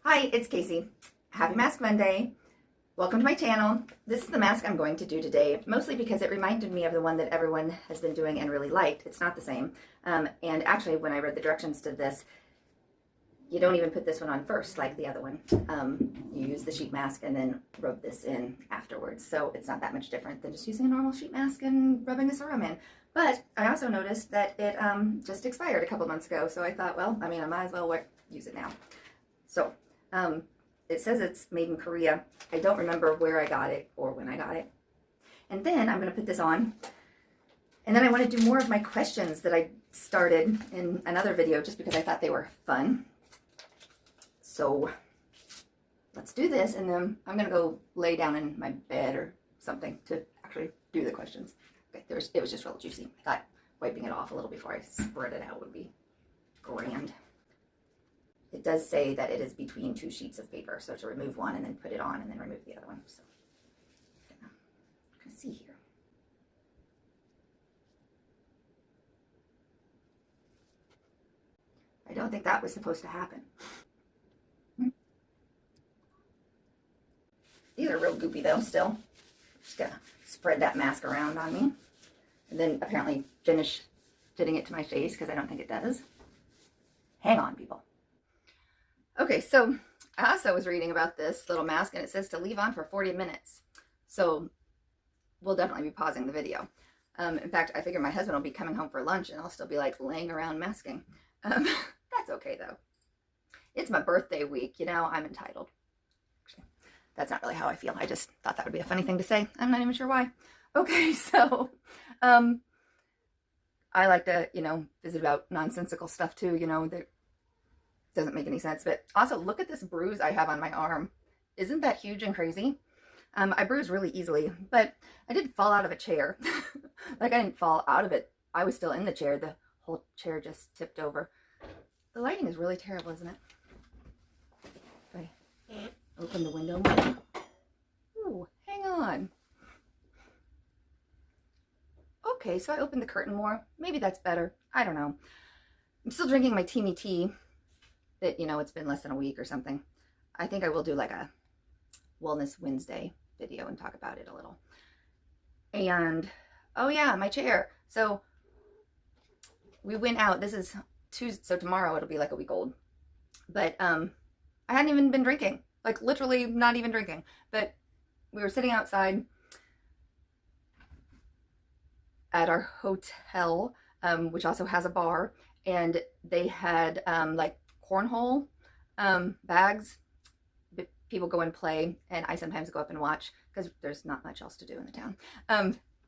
Hi, it's Casey. Happy Mask Monday. Welcome to my channel. This is the mask I'm going to do today, mostly because it reminded me of the one that everyone has been doing and really liked. It's not the same. And actually, when I read the directions to this, you don't even put this one on first like the other one. You use the sheet mask and then rub this in afterwards. So it's not that much different than just using a normal sheet mask and rubbing the serum in. But I also noticed that it just expired a couple months ago. So I thought, well, I might as well use it now. So it says it's made in Korea. I don't remember where I got it or when I got it. And then I'm going to put this on. And then I want to do more of my questions that I started in another video just because I thought they were fun. So let's do this, and then I'm going to go lay down in my bed or something to actually do the questions. Okay, it was just real juicy. I thought wiping it off a little before I spread it out would be grand. It does say that it is between two sheets of paper, so to remove one and then put it on and then remove the other one. So you can see here. I don't think that was supposed to happen. These are real goopy though still. Just gonna spread that mask around on me. And then apparently finish fitting it to my face because I don't think it does. Hang on, people. Okay, so I also was reading about this little mask and it says to leave on for 40 minutes. So we'll definitely be pausing the video. In fact, I figure my husband will be coming home for lunch and I'll still be like laying around masking. That's okay though. It's my birthday week, you know, I'm entitled. Actually, that's not really how I feel. I just thought that would be a funny thing to say. I'm not even sure why. Okay, so I like to, visit about nonsensical stuff too, that doesn't make any sense. But also, look at this bruise I have on my arm. Isn't that huge and crazy? I bruise really easily, but I did fall out of a chair. Like, I didn't fall out of it. I was still in the chair. The whole chair just tipped over. The lighting is really terrible, isn't it? If I open the window more. Ooh, hang on. Okay, so I opened the curtain more. Maybe that's better. I don't know. I'm still drinking my Teamy tea. That, it's been less than a week or something. I think I will do like a Wellness Wednesday video and talk about it a little. And, oh yeah, my chair. So we went out. This is Tuesday, so tomorrow it'll be like a week old. But I hadn't even been drinking. Like, literally not even drinking. But we were sitting outside at our hotel, which also has a bar. And they had like cornhole bags. People go and play, and I sometimes go up and watch because there's not much else to do in the town.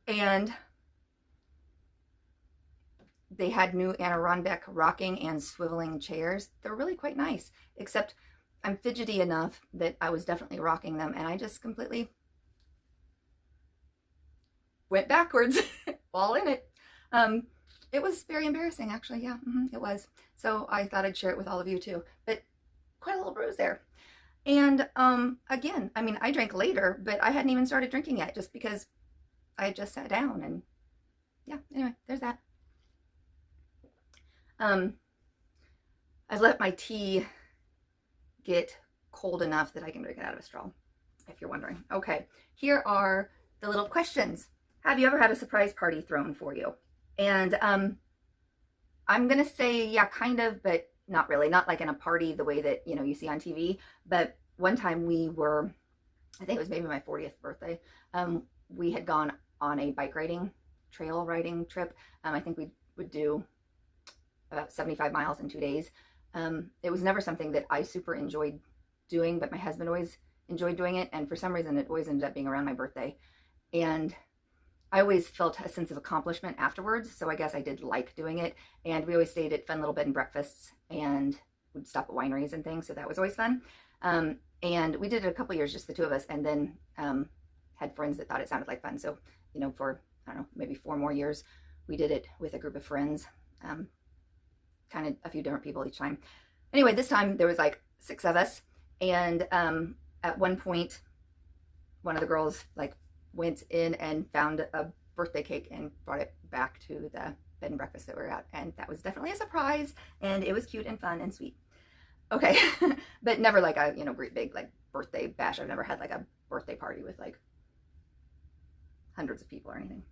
And they had new Adirondack rocking and swiveling chairs. They're really quite nice, except I'm fidgety enough that I was definitely rocking them, and I just completely went backwards while in it. It was very embarrassing, actually. Yeah, it was. So I thought I'd share it with all of you too. But quite a little bruise there. And again, I mean, I drank later, but I hadn't even started drinking yet just because I had just sat down. And yeah, anyway, there's that. I've let my tea get cold enough that I can drink it out of a straw, if you're wondering. Okay, here are the little questions. Have you ever had a surprise party thrown for you? And I'm going to say, yeah, kind of, but not really. Not like in a party the way that, you see on TV. But one time we were, I think it was maybe my 40th birthday, we had gone on a bike riding, trail riding trip. I think we would do about 75 miles in 2 days. It was never something that I super enjoyed doing, but my husband always enjoyed doing it. And for some reason, it always ended up being around my birthday. And I always felt a sense of accomplishment afterwards, so I guess I did like doing it. And we always stayed at fun little bed and breakfasts and would stop at wineries and things, so that was always fun. And we did it a couple years, just the two of us, and then had friends that thought it sounded like fun. So, for, I don't know, maybe 4 more years, we did it with a group of friends, kind of a few different people each time. Anyway, this time there was like 6 of us, and at one point, one of the girls, like, went in and found a birthday cake and brought it back to the bed and breakfast that we were at, and that was definitely a surprise, and it was cute and fun and sweet. Okay. But never like a, great big like birthday bash. I've never had like a birthday party with like hundreds of people or anything.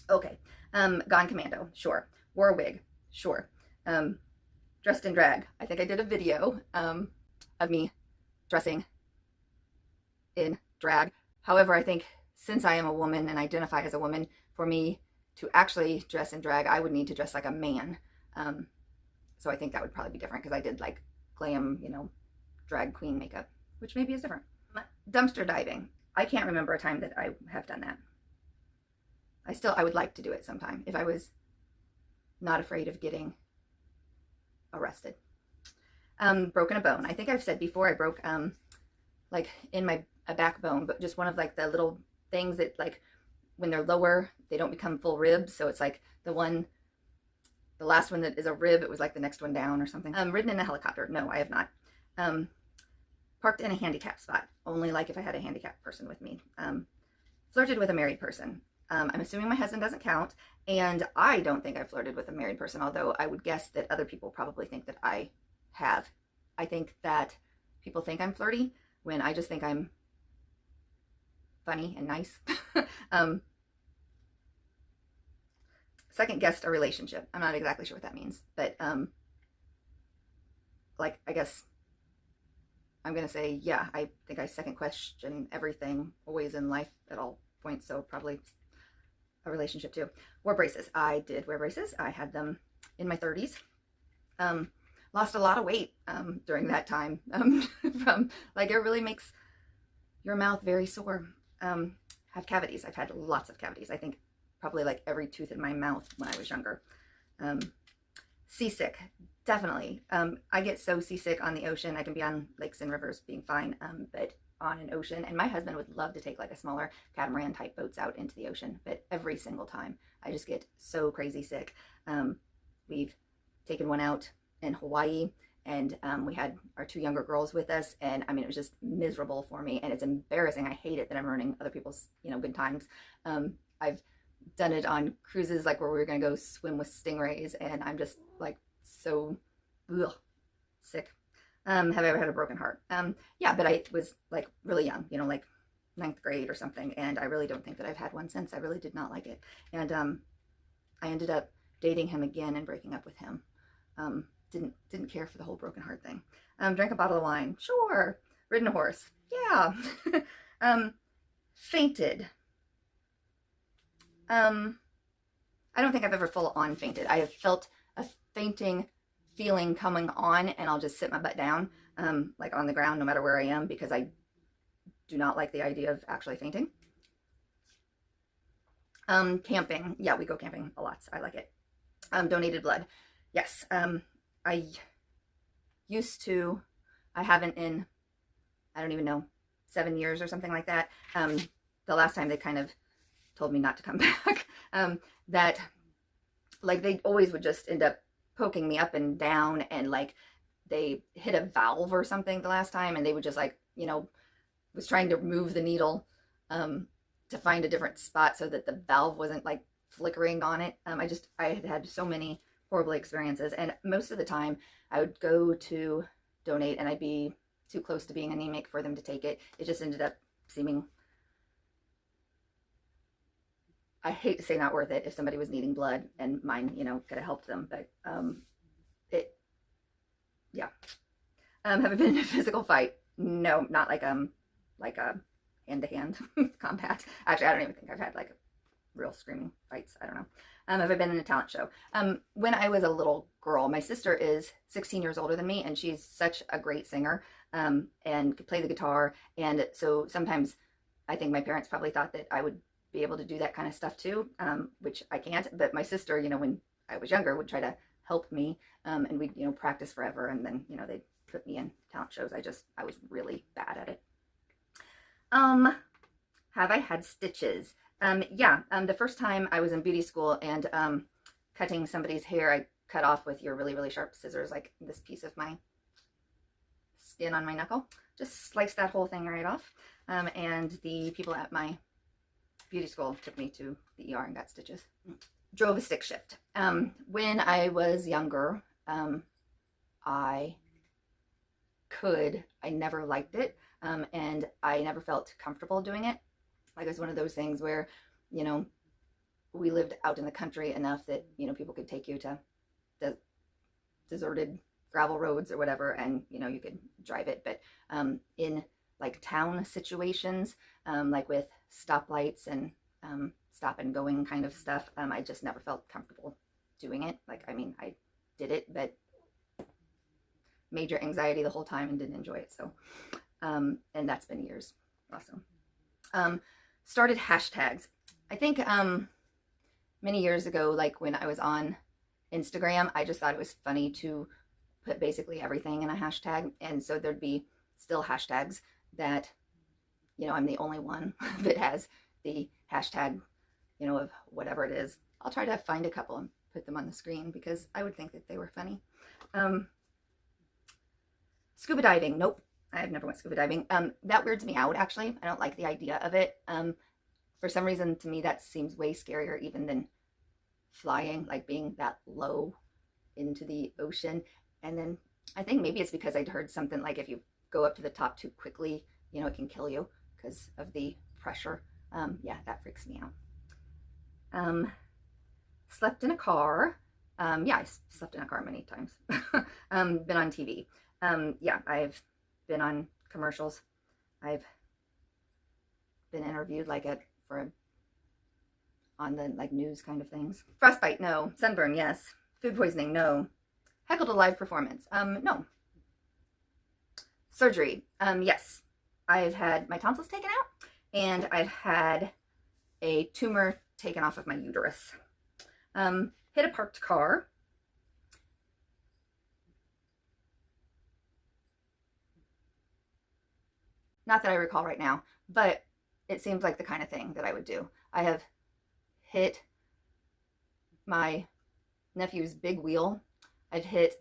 Okay. Gone commando, sure. Wore a wig, sure. Dressed in drag. I think I did a video of me dressing in drag. However, I think since I am a woman and identify as a woman, for me to actually dress in drag, I would need to dress like a man. So I think that would probably be different because I did like glam, drag queen makeup, which maybe is different. Dumpster diving. I can't remember a time that I have done that. I would like to do it sometime if I was not afraid of getting arrested. Broken a bone. I think I've said before I broke like in my a backbone, but just one of like the little things that like when they're lower, they don't become full ribs. So it's like the last one that is a rib, it was like the next one down or something. Ridden in a helicopter. No, I have not. Parked in a handicap spot. Only like if I had a handicapped person with me. Flirted with a married person. I'm assuming my husband doesn't count, and I don't think I flirted with a married person, although I would guess that other people probably think that I have. I think that people think I'm flirty when I just think I'm funny and nice. Second guessed a relationship. I'm not exactly sure what that means, but like I guess I'm gonna say yeah. I think I second question everything always in life at all points, so probably a relationship too. Wore braces. I did wear braces. I had them in my 30s. Lost a lot of weight during that time. From like it really makes your mouth very sore. Have cavities. I've had lots of cavities. I think probably like every tooth in my mouth when I was younger. Seasick. Definitely. I get so seasick on the ocean. I can be on lakes and rivers being fine, but on an ocean, and my husband would love to take like a smaller catamaran type boats out into the ocean, but every single time I just get so crazy sick. We've taken one out in Hawaii, and we had our 2 younger girls with us, and I mean it was just miserable for me, and it's embarrassing. I hate it that I'm ruining other people's good times. I've done it on cruises like where we were gonna go swim with stingrays, and I'm just like so sick. Have I ever had a broken heart? Yeah, but I was like really young, like 9th grade or something, and I really don't think that I've had one since. I really did not like it, and I ended up dating him again and breaking up with him. Didn't care for the whole broken heart thing. Drank a bottle of wine, sure. Ridden a horse, yeah. Fainted. I don't think I've ever full on fainted. I have felt a fainting feeling coming on, and I'll just sit my butt down, like on the ground, no matter where I am, because I do not like the idea of actually fainting. Camping. Yeah, we go camping a lot. I like it. Donated blood. Yes. I used to, I haven't in, I don't even know, 7 years or something like that. The last time they kind of told me not to come back, that like they always would just end up poking me up and down, and like they hit a valve or something the last time, and they would just like, was trying to move the needle to find a different spot so that the valve wasn't like flickering on it. I had had so many horrible experiences, and most of the time I would go to donate and I'd be too close to being anemic for them to take it. It just ended up seeming, I hate to say not worth it if somebody was needing blood and mine, could have helped them, but yeah. Have I been in a physical fight? No, not like a hand-to-hand combat. Actually, I don't even think I've had like real screaming fights. I don't know. Have I been in a talent show? When I was a little girl, my sister is 16 years older than me, and she's such a great singer, and could play the guitar. And so sometimes I think my parents probably thought that I would be able to do that kind of stuff too, which I can't. But my sister, when I was younger, would try to help me, and we'd, practice forever. And then, they'd put me in talent shows. I was really bad at it. Have I had stitches? Yeah, the first time I was in beauty school and cutting somebody's hair, I cut off with your really, really sharp scissors, like this piece of my skin on my knuckle. Just sliced that whole thing right off. And the people at my beauty school took me to the ER and got stitches. Drove a stick shift. When I was younger, I could, I never liked it. And I never felt comfortable doing it. Like, it was one of those things where, you know, we lived out in the country enough that, you know, people could take you to the deserted gravel roads or whatever, and, you know, you could drive it. But in like town situations, like with stoplights and stop and going kind of stuff, I just never felt comfortable doing it. Like, I mean, I did it, but major anxiety the whole time and didn't enjoy it. So, and that's been years also. Started hashtags. I think many years ago, like when I was on Instagram, I just thought it was funny to put basically everything in a hashtag. And so there'd be still hashtags that, you know, I'm the only one that has the hashtag, you know, of whatever it is. I'll try to find a couple and put them on the screen because I would think that they were funny. Scuba diving. Nope. I've never went scuba diving. That weirds me out, actually. I don't like the idea of it. For some reason, to me, that seems way scarier even than flying, like being that low into the ocean. And then I think maybe it's because I'd heard something like if you go up to the top too quickly, you know, it can kill you because of the pressure. Yeah, that freaks me out. Slept in a car. Yeah, I slept in a car many times. Been on TV. Yeah, I've been on commercials. I've been interviewed like on the like news kind of things. Frostbite, no. Sunburn, yes. Food poisoning, no. Heckled a live performance, no. Surgery, yes. I've had my tonsils taken out and I've had a tumor taken off of my uterus. Hit a parked car. Not that I recall right now, but it seems like the kind of thing that I would do. I have hit my nephew's big wheel. I've hit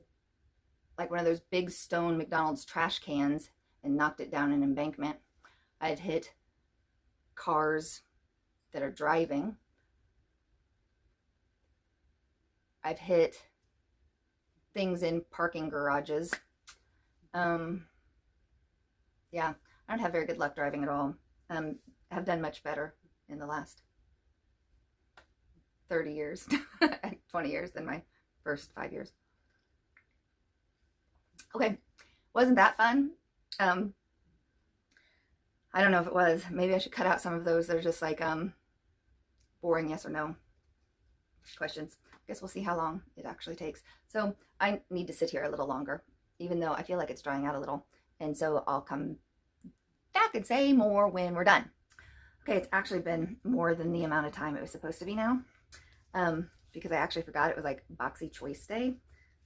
like one of those big stone McDonald's trash cans and knocked it down an embankment. I've hit cars that are driving. I've hit things in parking garages. Yeah, I don't have very good luck driving at all. Have done much better in the last 30 years, 20 years than my first 5 years. Okay, wasn't that fun? I don't know if it was. Maybe I should cut out some of those. They're just like boring yes or no questions. I guess we'll see how long it actually takes. So I need to sit here a little longer, even though I feel like it's drying out a little. And so I'll come back and say more when we're done. Okay, it's actually been more than the amount of time it was supposed to be now, because I actually forgot it was like Boxy Choice Day.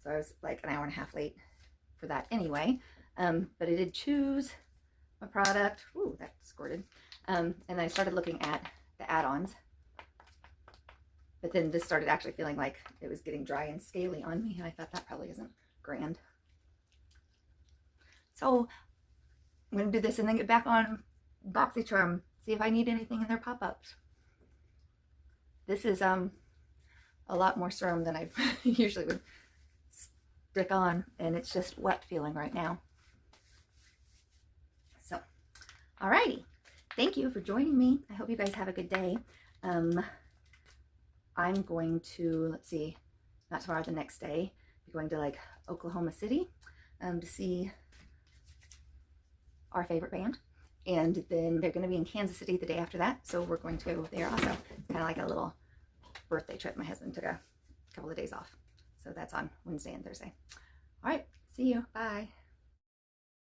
So I was like an hour and a half late for that anyway. But I did choose a product. Ooh, that squirted. And I started looking at the add-ons. But then this started actually feeling like it was getting dry and scaly on me. And I thought that probably isn't grand. So I'm going to do this and then get back on BoxyCharm. See if I need anything in their pop-ups. This is a lot more serum than I usually would stick on. And it's just wet feeling right now. So, alrighty. Thank you for joining me. I hope you guys have a good day. I'm going to, let's see, not tomorrow, the next day, I'm going to like Oklahoma City to see our favorite band. And then they're going to be in Kansas City the day after that. So we're going to go there also. It's kind of like a little birthday trip. My husband took a couple of days off. So that's on Wednesday and Thursday. All right. See you. Bye.